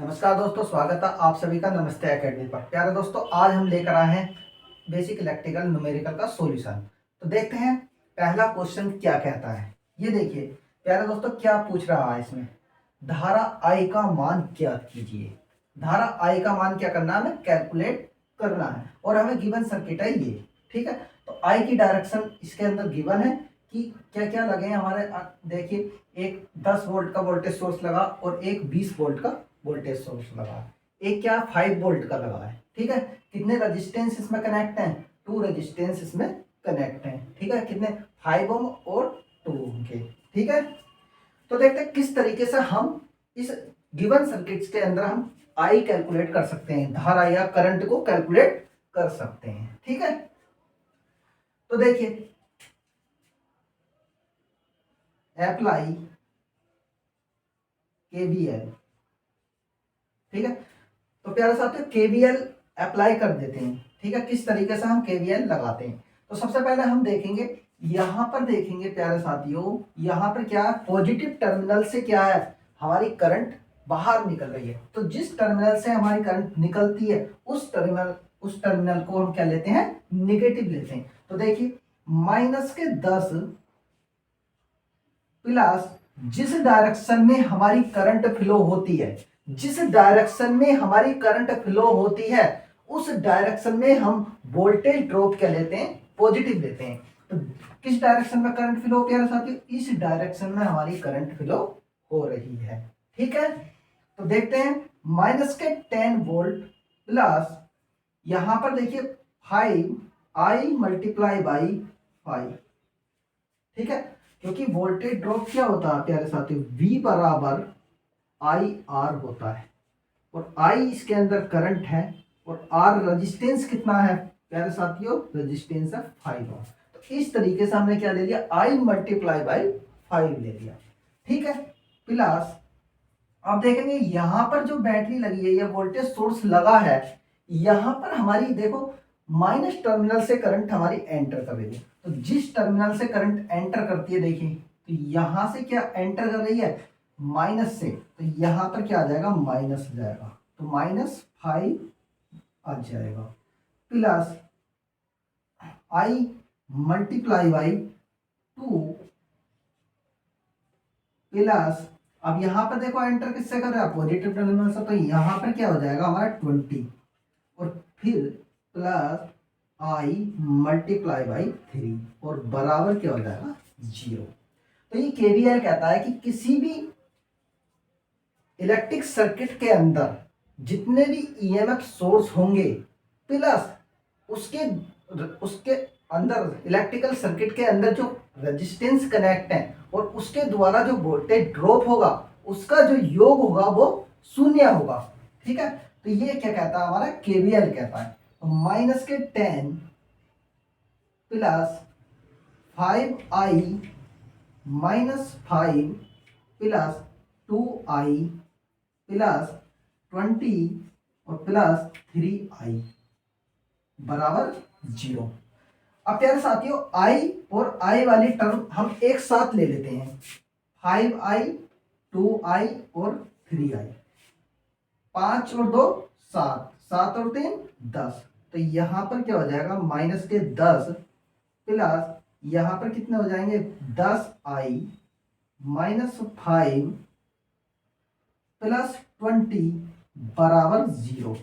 नमस्कार दोस्तों, स्वागत है आप सभी का नमस्ते एकेडमी पर। प्यारे दोस्तों, आज हम लेकर आए हैं बेसिक इलेक्ट्रिकल न्यूमेरिकल का सॉल्यूशन। तो देखते हैं पहला क्वेश्चन क्या कहता है। ये देखिए प्यारे दोस्तों, क्या पूछ रहा है इसमें, धारा आई का मान ज्ञात कीजिए। धारा आई का मान क्या करना है, हमें कैलकुलेट करना है और हमें गिवन सर्किट है ये। ठीक है, तो आई की डायरेक्शन इसके अंदर गिवन है कि क्या क्या लगे हैं हमारे। देखिए, एक 10 वोल्ट का वोल्टेज सोर्स लगा और एक 20 वोल्ट का वोल्टेज सोर्स लगा है। एक क्या 5 वोल्ट का लगा है। ठीक है, कितने रजिस्टेंस इसमें कनेक्ट हैं, 2 रजिस्टेंस इसमें कनेक्ट हैं। ठीक है, कितने 5 ओम और 2 ओम के। ठीक है, तो देखते हैं किस तरीके से हम इस गिवन सर्किट्स के अंदर हम आई कैलकुलेट कर सकते हैं, धारा या करंट को कैलकुलेट कर सकते हैं। ठीक है, तो देखिए अप्लाई केवीएल। ठीक है, तो प्यारे साथियों केवीएल अप्लाई कर देते हैं। ठीक है, किस तरीके से हम केवीएल लगाते हैं, तो सबसे पहले हम देखेंगे, यहां पर देखेंगे प्यारे साथियों, यहां पर क्या है, पॉजिटिव टर्मिनल से क्या है, हमारी करंट बाहर निकल रही है। तो जिस टर्मिनल से हमारी करंट निकलती है उस टर्मिनल को हम क्या लेते हैं, निगेटिव लेते हैं। तो देखिए -10 प्लस जिस डायरेक्शन में हमारी करंट फ्लो होती है, जिस डायरेक्शन में हमारी करंट फ्लो होती है उस डायरेक्शन में हम वोल्टेज ड्रॉप क्या लेते हैं, पॉजिटिव लेते हैं। तो किस डायरेक्शन में करंट फ्लो प्यारे साथियों, इस डायरेक्शन में हमारी करंट फ्लो हो रही है। ठीक है, तो देखते हैं -10 वोल्ट प्लस यहां पर देखिए 5i मल्टीप्लाई बाई 5। ठीक है, क्योंकि वोल्टेज ड्रॉप क्या होता है प्यारे साथियों, V बराबर आई आर होता है और आई इसके अंदर करंट है और आर रेजिस्टेंस कितना है प्यारे साथियों, रेजिस्टेंस है 5 ओम। तो इस तरीके से हमने क्या ले लिया, आई मल्टीप्लाई बाई 5 ले लिया। ठीक है, प्लस आप देखेंगे यहां पर जो बैटरी लगी है या वोल्टेज सोर्स लगा है, यहां पर हमारी देखो माइनस टर्मिनल से करंट हमारी एंटर कर रही है। तो जिस टर्मिनल से करंट एंटर करती है, देखिए तो यहां से क्या एंटर कर रही है, माइनस से, तो यहां पर क्या आ जाएगा, माइनस आ जाएगा, तो -5 आ जाएगा plus I multiply by 2 plus अब यहां पर देखो एंटर किससे कर रहा है, पॉजिटिव टर्मिनल से, तो यहां पर क्या हो जाएगा हमारा 20 और फिर प्लस आई मल्टीप्लाई बाई 3 और बराबर क्या हो जाएगा 0। तो ये केवीएल कहता है कि किसी भी इलेक्ट्रिक सर्किट के अंदर जितने भी ईएमएफ सोर्स होंगे प्लस उसके उसके अंदर इलेक्ट्रिकल सर्किट के अंदर जो रेजिस्टेंस कनेक्ट है और उसके द्वारा जो वोल्टेज ड्रॉप होगा उसका जो योग होगा वो 0 होगा। ठीक है, तो ये क्या कहता है, हमारा केवीएल कहता है। तो -10 plus 5i -5 plus 2i plus 20 और प्लस 3i बराबर 0। अब प्यारे साथियों i और i वाली टर्म हम एक साथ ले लेते हैं, 5i 2i और 3i, 5 और 2 7, 7 और 3 10। तो यहां पर क्या हो जाएगा, -10 प्लस यहां पर कितने हो जाएंगे, 10i -5 प्लस 20 बराबर 0।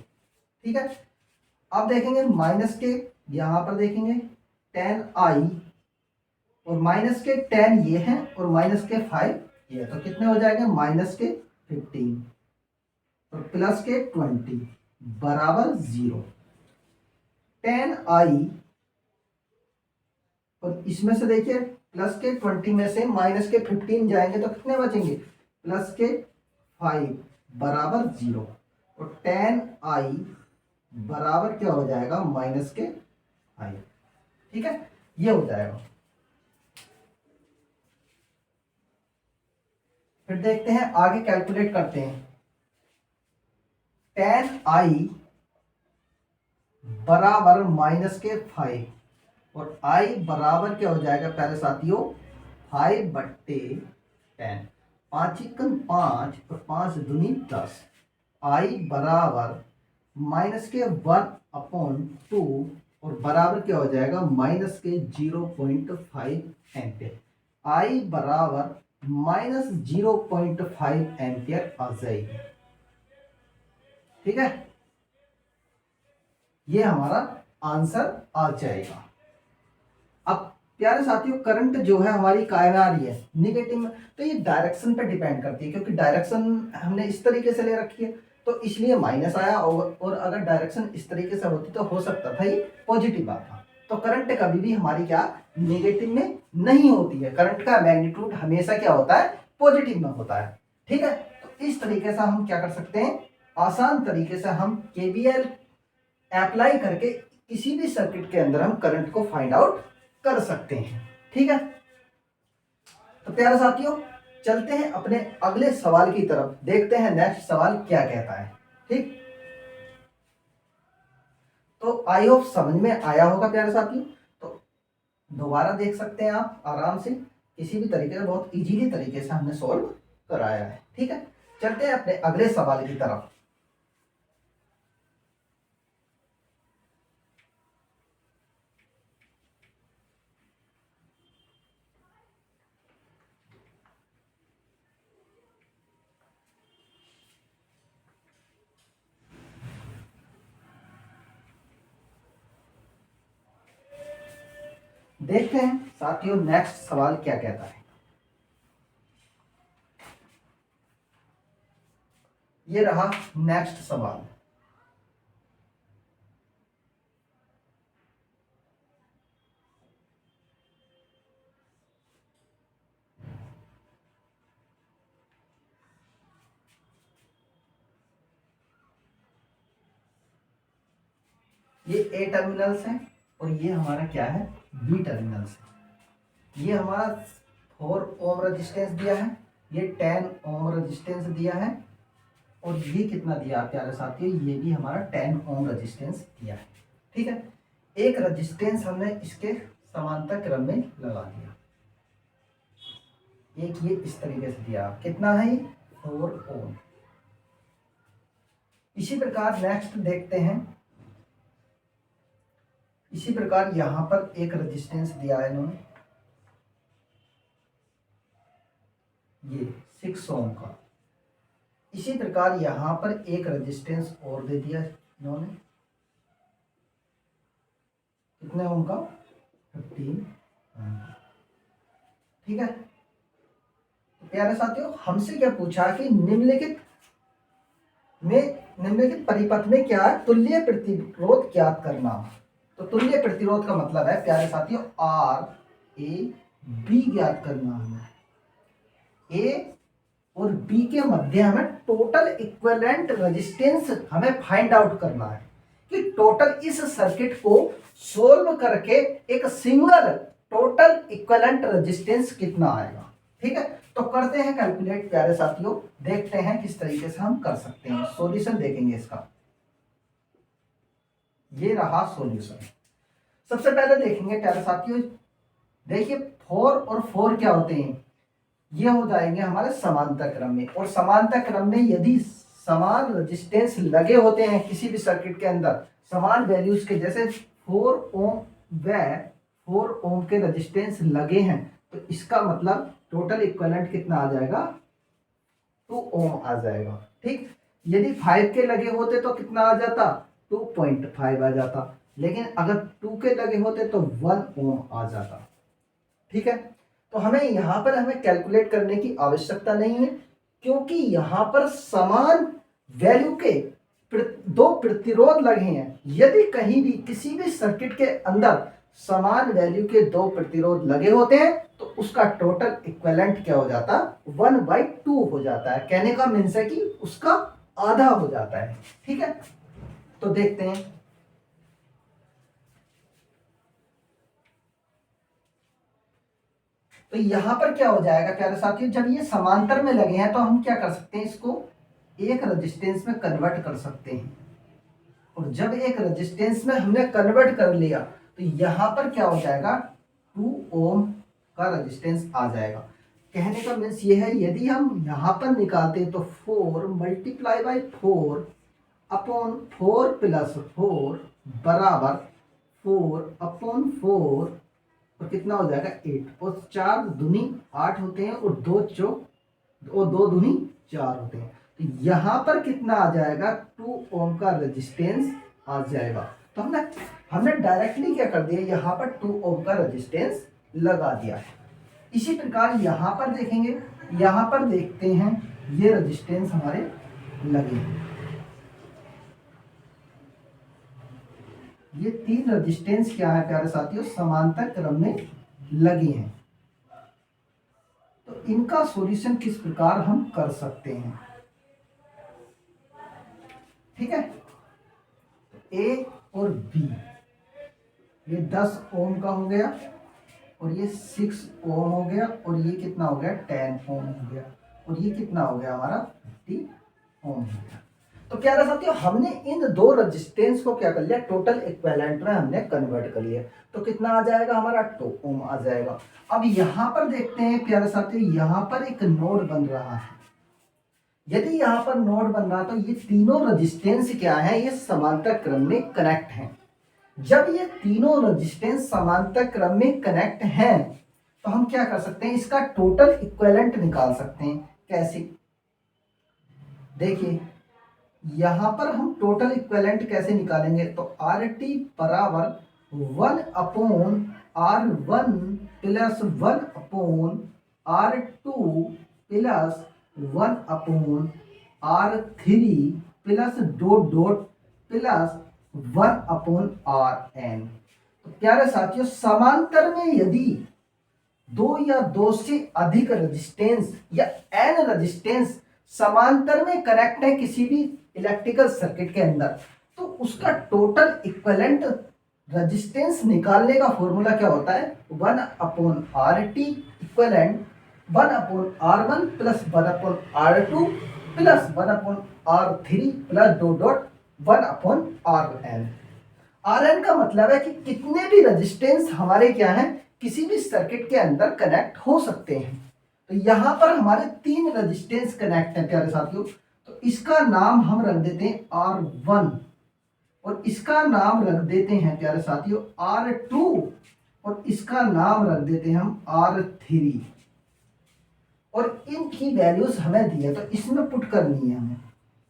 ठीक है, अब देखेंगे माइनस के, यहां पर देखेंगे 10i और -10 ये है और -5 ये है, तो कितने हो जाएंगे, -15 और +20 बराबर 0। 10i और इसमें से देखिए +20 में से -15 जाएंगे तो कितने बचेंगे, +5 बराबर 0 और 10i बराबर क्या हो जाएगा, -i। ठीक है, ये हो जाएगा। फिर देखते हैं आगे, कैलकुलेट करते हैं। 10i बराबर -5 और i बराबर क्या हो जाएगा प्यारे साथियों, 5/10। 5 एकम 5 और 5 दूनी 10, आई बराबर माइनस के 1/2 और बराबर क्या हो जाएगा माइनस के 0.5 एम्पियर। आई बराबर माइनस 0.5 एम्पियर आ जाएगी। ठीक है, ये हमारा आंसर आ जाएगा। अब प्यारे साथियों, करंट जो है हमारी काय में आ रही है निगेटिव में, तो ये डायरेक्शन पे डिपेंड करती है, क्योंकि डायरेक्शन हमने इस तरीके से ले रखी है तो इसलिए माइनस आया, और अगर डायरेक्शन इस तरीके से होती तो हो सकता था ये पॉजिटिव आता। तो करंट कभी भी हमारी क्या नेगेटिव में नहीं होती है, करंट का मैग्नीट्यूड हमेशा क्या होता है पॉजिटिव में होता है। ठीक है, तो इस तरीके से हम क्या कर सकते हैं, आसान तरीके से हम केवीएल अप्लाई करके किसी भी सर्किट के अंदर हम करंट को फाइंड आउट कर सकते हैं। ठीक है, तो प्यारे साथियों चलते हैं अपने अगले सवाल की तरफ, देखते हैं नेक्स्ट सवाल क्या कहता है। ठीक, तो आई होप समझ में आया होगा प्यारे साथियों। तो दोबारा देख सकते हैं आप आराम से, किसी भी तरीके से, बहुत इजीली तरीके से हमने सॉल्व कराया है। ठीक है, चलते हैं अपने अगले सवाल की तरफ। देखते हैं साथियों नेक्स्ट सवाल क्या कहता है। ये रहा नेक्स्ट सवाल। ये ए टर्मिनल्स है और ये हमारा क्या है बी टर्मिनल्स है। ये हमारा 4 ओम रेजिस्टेंस दिया है, ये 10 ओम रेजिस्टेंस दिया है, और ये कितना दिया प्यारे साथियों, ये भी हमारा 10 ओम रेजिस्टेंस दिया है। ठीक है, एक रेजिस्टेंस हमने इसके समांतर क्रम में लगा दिया, एक ये इस तरीके से दिया, कितना है 4 ओम। इसी प्रकार नेक्स्ट देखते हैं, इसी प्रकार यहां पर एक रेजिस्टेंस दिया है इन्होंने, ये 6 ओम का। इसी प्रकार यहां पर एक रेजिस्टेंस और दे दिया इन्होंने, कितने ओम का 15 ओम। ठीक है, तो प्यारे साथियों हमसे क्या पूछा कि निम्नलिखित परिपथ में क्या है तुल्य प्रतिरोध ज्ञात करना। तो तुल्य प्रतिरोध का मतलब है प्यारे साथियों आर ए बी ज्ञात करना हमें। ए और बी के मध्य हमें टोटल इक्विवेलेंट रेजिस्टेंस हमें फाइंड आउट करना है कि टोटल इस सर्किट को सोल्व करके एक सिंगल टोटल इक्विवेलेंट रेजिस्टेंस कितना आएगा। ठीक है, तो करते हैं कैलकुलेट प्यारे साथियों, देखते हैं किस तरीके से हम कर सकते हैं, सॉल्यूशन देखेंगे इसका। ये रहा सॉल्यूशन। सबसे पहले देखेंगे प्यारे साथियों, देखिए 4 और 4 क्या होते हैं, ये हो जाएंगे हमारे समांतर क्रम में, और समांतर क्रम में यदि समान रेजिस्टेंस लगे होते हैं किसी भी सर्किट के अंदर समान वैल्यूज के, जैसे 4 ओम व 4 ओम के रेजिस्टेंस लगे हैं, तो इसका मतलब टोटल इक्विवेलेंट कितना आ जाएगा 2 ओम आ जाएगा। ठीक, यदि 5 के लगे होते तो कितना आ जाता 2.5 आ जाता, लेकिन अगर 2 के लगे होते तो 1 ओम आ जाता। ठीक है, तो हमें यहां पर हमें कैलकुलेट करने की आवश्यकता नहीं है, क्योंकि यहां पर समान वैल्यू के दो प्रतिरोध लगे हैं। यदि कहीं भी किसी भी सर्किट के अंदर समान वैल्यू के दो प्रतिरोध लगे होते हैं तो उसका टोटल इक्विवेलेंट क्या हो जाता 1/2 हो जाता है। कहने का मीन्स है कि उसका आधा हो जाता है। ठीक है, तो देखते हैं, तो यहां पर क्या हो जाएगा प्यारे साथियों, जब ये समांतर में लगे हैं तो हम क्या कर सकते हैं, इसको एक रेजिस्टेंस में कन्वर्ट कर सकते हैं, और जब एक रेजिस्टेंस में हमने कन्वर्ट कर लिया तो यहां पर क्या हो जाएगा 2 ओम का रेजिस्टेंस आ जाएगा। कहने का मीन्स ये है, यदि हम यहाँ पर निकालते हैं तो 4 मल्टीप्लाई बाई 4 अपॉन 4 प्लस 4 बराबर 4 अपॉन 4 और कितना हो जाएगा 8, और 4 दूनी 8 होते हैं और 2 दूनी 4 होते हैं। तो यहाँ पर कितना आ जाएगा 2 ओम का रेजिस्टेंस आ जाएगा। तो हमने डायरेक्टली क्या कर दिया, यहाँ पर 2 ओम का रेजिस्टेंस लगा दिया है। इसी प्रकार यहाँ पर देखेंगे, यहाँ पर देखते हैं ये रेजिस्टेंस हमारे लगे हैं, ये 3 रेजिस्टेंस क्या है प्यारे साथियों, समांतर क्रम में लगे हैं। तो इनका सॉल्यूशन किस प्रकार हम कर सकते हैं, ठीक है। ए और बी, ये 10 ओम का हो गया और ये 6 ओम हो गया और ये कितना हो गया 10 ओम हो गया और ये कितना हो गया हमारा 50 ओम हो गया। तो प्यारे साथियों हमने इन 2 रेजिस्टेंस को क्या कर लिया, टोटल इक्विवेलेंट में हमने कन्वर्ट कर लिया। तो कितना आ जाएगा हमारा 2 ओम आ जाएगा। अब यहाँ पर देखते हैं प्यारे साथियों, यहाँ पर एक नोड बन रहा है। यदि यहाँ पर नोड बन रहा तो ये तीनों रेजिस्टेंस क्या है, ये समांतर क्रम में कनेक्ट हैं। जब ये तीनों रेजिस्टेंस समांतर क्रम में कनेक्ट हैं तो हम क्या कर सकते हैं, इसका टोटल इक्विवेलेंट निकाल सकते हैं। कैसे, देखिए यहां पर हम टोटल इक्विवेलेंट कैसे निकालेंगे, तो आर टी बराबर 1 upon R1 plus 1 upon R2 plus 1 upon R3 plus dot dot plus 1 upon Rn। तो प्यारे साथियों समांतर में यदि 2 या 2 से अधिक रेजिस्टेंस या n रेजिस्टेंस समांतर में कनेक्ट है किसी भी इलेक्ट्रिकल सर्किट के अंदर, तो उसका टोटल इक्विवेलेंट रेजिस्टेंस निकालने का फॉर्मूला क्या होता है, 1 upon RT equivalent 1 upon R1 plus 1 upon R2 plus 1 upon R3 plus dot dot 1 upon Rn। Rn का मतलब है कि कितने भी रेजिस्टेंस हमारे क्या हैं, किसी भी सर्किट के अंदर कनेक्ट हो सकते हैं। तो यहाँ पर हमारे 3 रेजिस्टेंस कनेक्ट हैं प्यारे साथियों। तो इसका नाम हम रख देते हैं R1 और इसका नाम रख देते हैं प्यारे साथियों R2 और इसका नाम रख देते हैं हम R3 और इनकी वैल्यूज हमें दी है तो इसमें पुट करनी है हमें।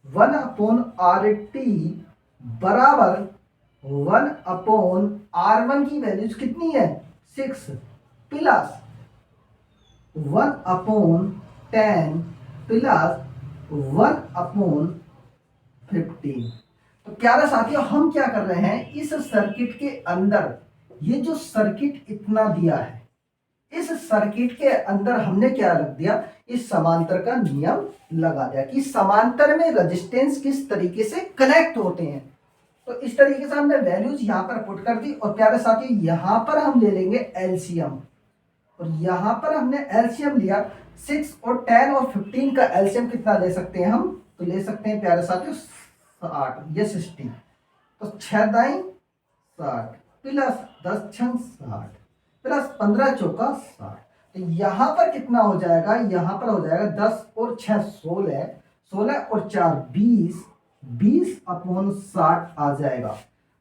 1 अपॉन RT बराबर 1 अपॉन R1 की वैल्यूज कितनी है 6 प्लस 1 अपॉन 10 प्लस 1 अपॉन 15। तो प्यारे साथियों हम क्या कर रहे हैं, इस सर्किट के अंदर ये जो सर्किट इतना दिया है, इस सर्किट के अंदर हमने क्या रख दिया, इस समांतर का नियम लगा दिया कि समांतर में रेजिस्टेंस किस तरीके से कनेक्ट होते हैं। तो इस तरीके से हमने वैल्यूज यहां पर पुट कर दी और प्यारे साथियों यहां पर हम ले लेंगे एलसीएम और यहां पर हमने एलसीएम लिया 6 और 10 और 15 का एलसीएम कितना ले सकते हैं हम, तो ले सकते हैं प्यारे साथियों 8 ये 60। तो 6 दाई 60 प्लस 10 छंग 60 प्लस 15 चौका 60। तो यहाँ पर कितना हो जाएगा, यहाँ पर हो जाएगा 10 और 6 16 16 और 4 20 20 अपॉन 60 आ जाएगा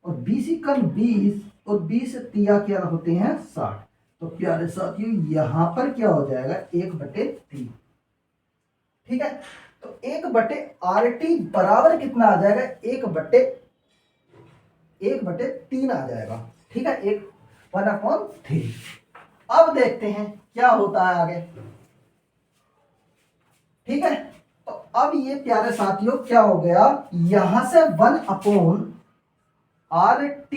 और 20 इक्वल 20 और 20 तिया क्या होते हैं 60। तो प्यारे साथियों यहाँ पर क्या हो जाएगा 1/3, ठीक है। तो 1/RT बराबर कितना आ जाएगा 1/3 आ जाएगा, ठीक है, 1/3। अब देखते हैं क्या होता है आगे, ठीक है। तो अब ये प्यारे साथियों क्या हो गया, यहां से 1 अपॉन RT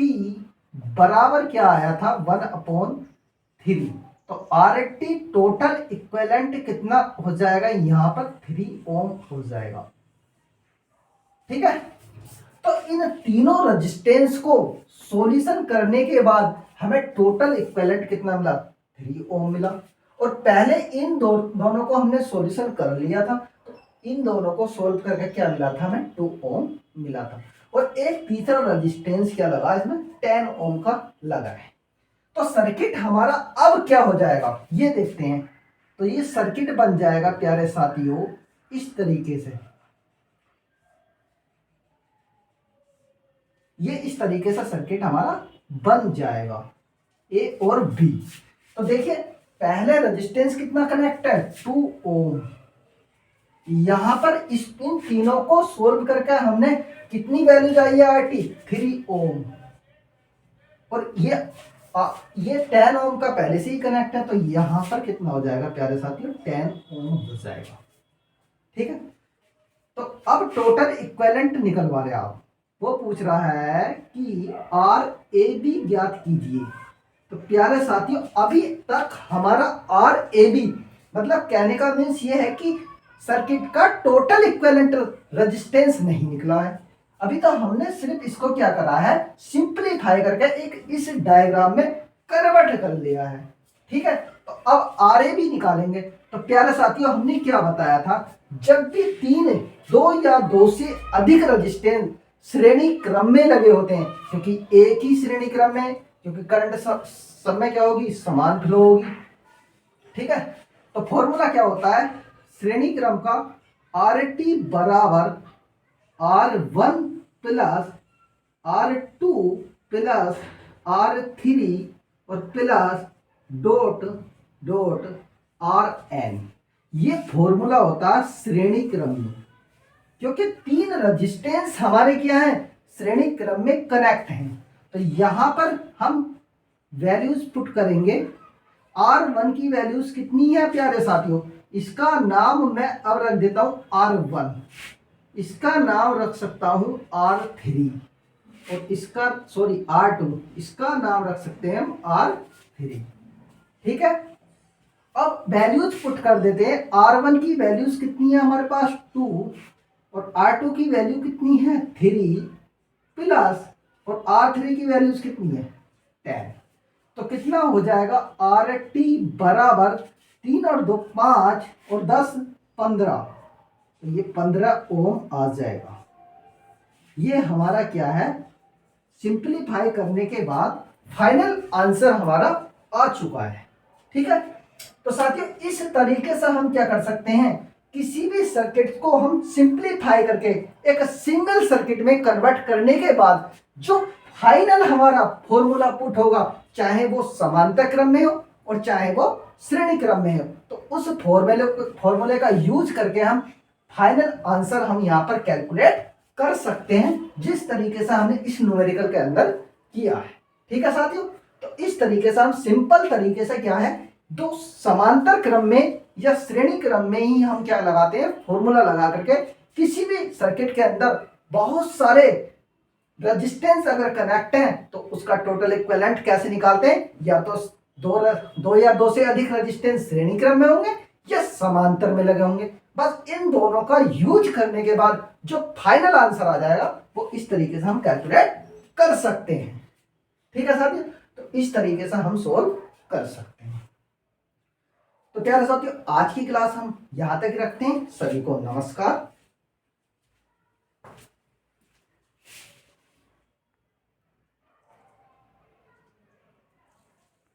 बराबर क्या आया था 1/3। तो RT टोटल इक्विवेलेंट कितना हो जाएगा, यहां पर 3 ओम हो जाएगा, ठीक है। तो इन तीनों रेजिस्टेंस को सॉल्यूशन करने के बाद हमें टोटल इक्विवेलेंट कितना मिला 3 ओम मिला और पहले इन दोनों को हमने सॉल्यूशन कर लिया था। तो इन दोनों को सोल्व करके क्या मिला था हमें 2 ओम मिला था और एक तीसरा रेजिस्टेंस क्या लगा इसमें 10 ओम का लगा है। तो सर्किट हमारा अब क्या हो जाएगा ये देखते हैं। तो ये सर्किट बन जाएगा प्यारे साथियों इस तरीके से। ये इस तरीके से सर्किट हमारा बन जाएगा ए और बी। तो देखिए पहले रेजिस्टेंस कितना कनेक्ट है 2 ओम। यहां पर इन तीनों को सोल्व करके हमने कितनी वैल्यू चाहिए RT 3 ओम। और ये 10 ओम का पहले से ही कनेक्ट है, तो यहां पर कितना हो जाएगा प्यारे साथियों 10 ओम हो जाएगा। ठीक है, तो अब टोटल इक्विवेलेंट निकलवा रहे आप। वो पूछ रहा है कि RAB ज्ञात कीजिए। तो प्यारे साथियों अभी तक हमारा RAB मतलब कहने का मीन्स ये है कि सर्किट का टोटल इक्विवेलेंट रेजिस्टेंस नहीं निकला है। अभी तो हमने सिर्फ इसको क्या करा है सिंपलीफाई करके एक इस डायग्राम में कन्वर्ट कर लिया है। ठीक है, तो अब RAB निकालेंगे। तो प्यारे साथियों हमने क्या बताया था, जब भी दो या दो से अधिक रेजिस्टेंस श्रेणी क्रम में लगे होते हैं, क्योंकि एक ही श्रेणी क्रम में, क्योंकि करंट सब में क्या होगी समान फ्लो होगी। ठीक है, तो फॉर्मूला क्या होता है श्रेणी क्रम का RT बराबर R1 plus R2 plus R3 और प्लस डॉट डॉट Rn। ये फॉर्मूला होता है श्रेणी क्रम में, क्योंकि 3 रेजिस्टेंस हमारे क्या है श्रेणी क्रम में कनेक्ट हैं। तो यहां पर हम वैल्यूज पुट करेंगे। R1 की वैल्यूज कितनी है प्यारे साथियों, इसका नाम मैं अब रख देता हूं R1, इसका नाम रख सकता हूं R3 और इसका R2, इसका नाम रख सकते हैं हम R3। ठीक है, अब वैल्यूज पुट कर देते हैं। R1 की वैल्यूज कितनी है हमारे पास 2 और R2 की वैल्यू कितनी है 3 प्लस और R3 की वैल्यूज कितनी है 10। तो कितना हो जाएगा RT बराबर 3 और 2 5 और 10 15। तो ये 15 ओम आ जाएगा। ये हमारा क्या है सिंपलीफाई करने के बाद फाइनल आंसर हमारा आ चुका है। ठीक है, तो साथियों इस तरीके से हम क्या कर सकते हैं, किसी भी सर्किट को हम सिंपलीफाई करके एक सिंगल सर्किट में कन्वर्ट करने के बाद जो फाइनल हमारा फॉर्मूला पुट होगा, चाहे वो समांतर क्रम में हो और चाहे वो श्रेणी क्रम में हो, तो उस फॉर्मूले का यूज करके हम फाइनल आंसर हम यहाँ पर कैलकुलेट कर सकते हैं, जिस तरीके से हमने इस न्यूमेरिकल के अंदर किया है। ठीक है साथियों, तो इस तरीके से हम सिंपल तरीके से क्या है दो समांतर क्रम में या श्रेणी क्रम में ही हम क्या लगाते हैं फॉर्मूला लगा करके किसी भी सर्किट के अंदर बहुत सारे रेजिस्टेंस अगर कनेक्ट हैं तो उसका टोटल इक्विवेलेंट कैसे निकालते हैं, या तो दो या दो से अधिक रेजिस्टेंस श्रेणी क्रम में होंगे या समांतर में लगे होंगे। बस इन दोनों का यूज करने के बाद जो फाइनल आंसर आ जाएगा वो इस तरीके से हम कैलकुलेट कर सकते हैं। ठीक है साथियों, तो इस तरीके से हम सोल्व कर सकते हैं। तो प्यारे साथियों आज की क्लास हम यहां तक रखते हैं। सभी को नमस्कार।